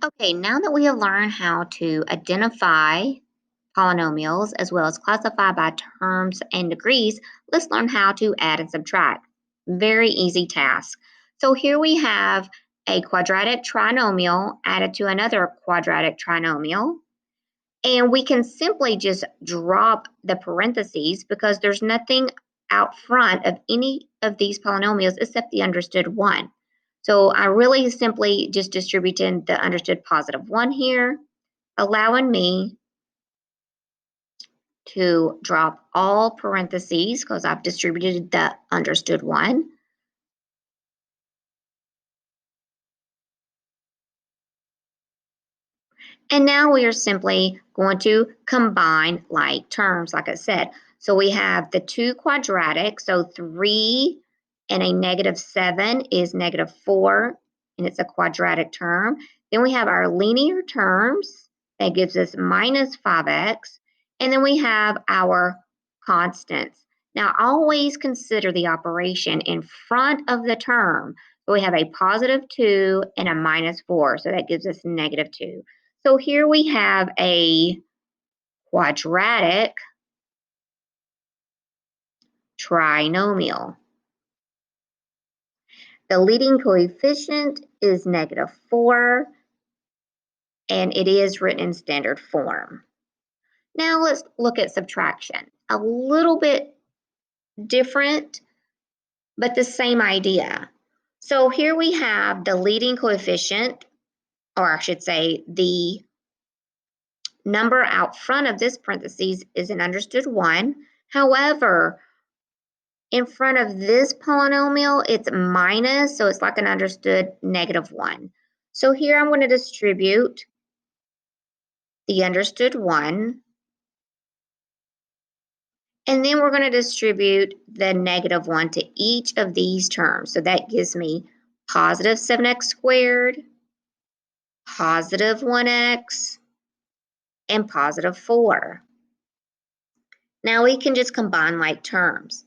Okay, now that we have learned how to identify polynomials as well as classify by terms and degrees, let's learn how to add and subtract. Very easy task. So here we have a quadratic trinomial added to another quadratic trinomial. And we can simply just drop the parentheses because there's nothing out front of any of these polynomials except the understood one. So I really simply just distributed the understood positive one here, allowing me to drop all parentheses because I've distributed the understood one. And now we are simply going to combine like terms, like I said. So we have the two quadratic, so 3 and a -7 is -4, and it's a quadratic term. Then we have our linear terms, that gives us -5x, and then we have our constants. Now always consider the operation in front of the term. So we have a +2 and a -4, so that gives us -2. So here we have a quadratic trinomial. The leading coefficient is -4, and it is written in standard form. Now let's look at subtraction. A little bit different, but the same idea. So here we have the leading coefficient, or I should say the number out front of this parentheses is an understood 1. However, in front of this polynomial, it's minus, so it's like an understood -1. So here I'm going to distribute the understood 1, and then we're going to distribute the -1 to each of these terms. So that gives me positive 7x squared, positive 1x, and positive 4. Now we can just combine like terms.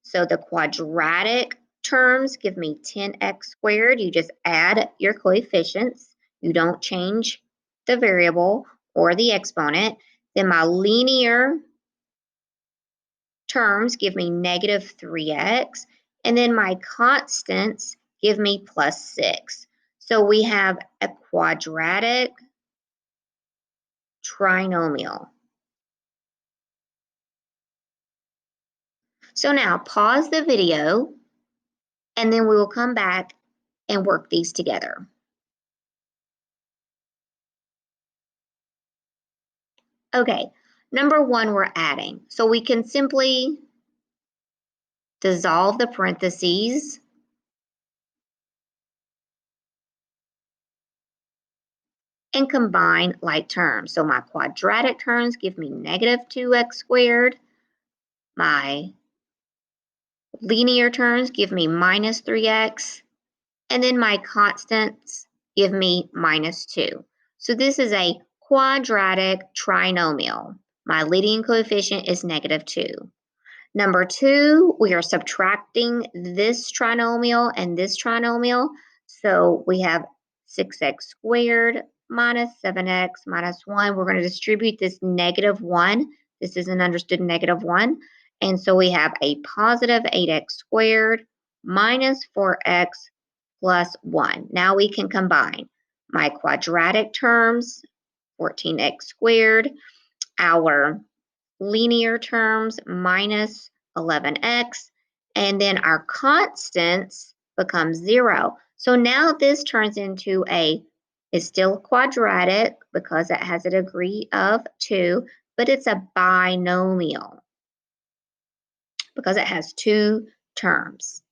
So the quadratic terms give me 10x squared. You just add your coefficients. You don't change the variable or the exponent. Then my linear terms give me -3x. And then my constants give me +6. So we have a quadratic trinomial. So now pause the video and then we will come back and work these together. Okay, number 1, we're adding. So we can simply dissolve the parentheses and combine like terms. So my quadratic terms give me -2x squared. My linear terms give me -3x. And then my constants give me -2. So this is a quadratic trinomial. My leading coefficient is -2. Number 2, we are subtracting this trinomial and this trinomial. So we have 6x squared minus 7x minus 1. We're going to distribute this -1. This is an understood -1. And so we have a positive 8x squared minus 4x plus 1. Now we can combine my quadratic terms, 14x squared, our linear terms minus 11x, and then our constants become 0. So now this turns into it's still quadratic because it has a degree of 2, but it's a binomial because it has 2 terms.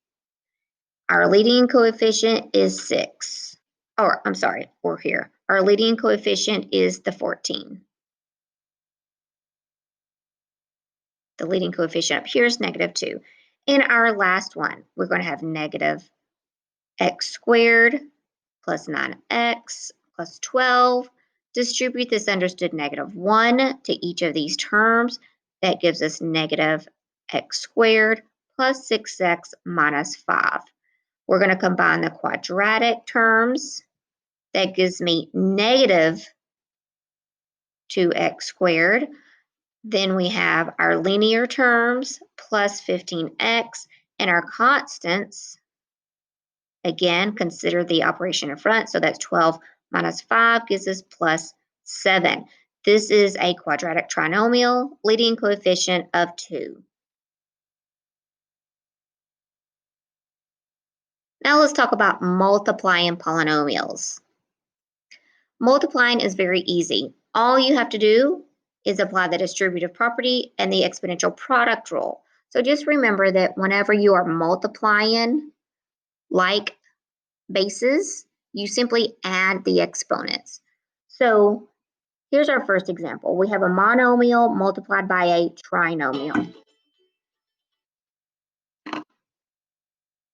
Our leading coefficient is 6. Or I'm sorry, we're here. Our leading coefficient is the 14. The leading coefficient up here is -2. In our last one, we're going to have -x squared plus 9x plus 12. Distribute this understood -1 to each of these terms. That gives us -x squared plus 6x minus 5. We're going to combine the quadratic terms That gives me negative 2x squared. Then we have our linear terms plus 15x and our constants. Again, consider the operation in front. So that's 12 minus 5 gives us plus 7. This is a quadratic trinomial, leading coefficient of 2. Now let's talk about multiplying polynomials. Multiplying is very easy. All you have to do is apply the distributive property and the exponential product rule. So just remember that whenever you are multiplying like bases, you simply add the exponents. So here's our first example. We have a monomial multiplied by a trinomial.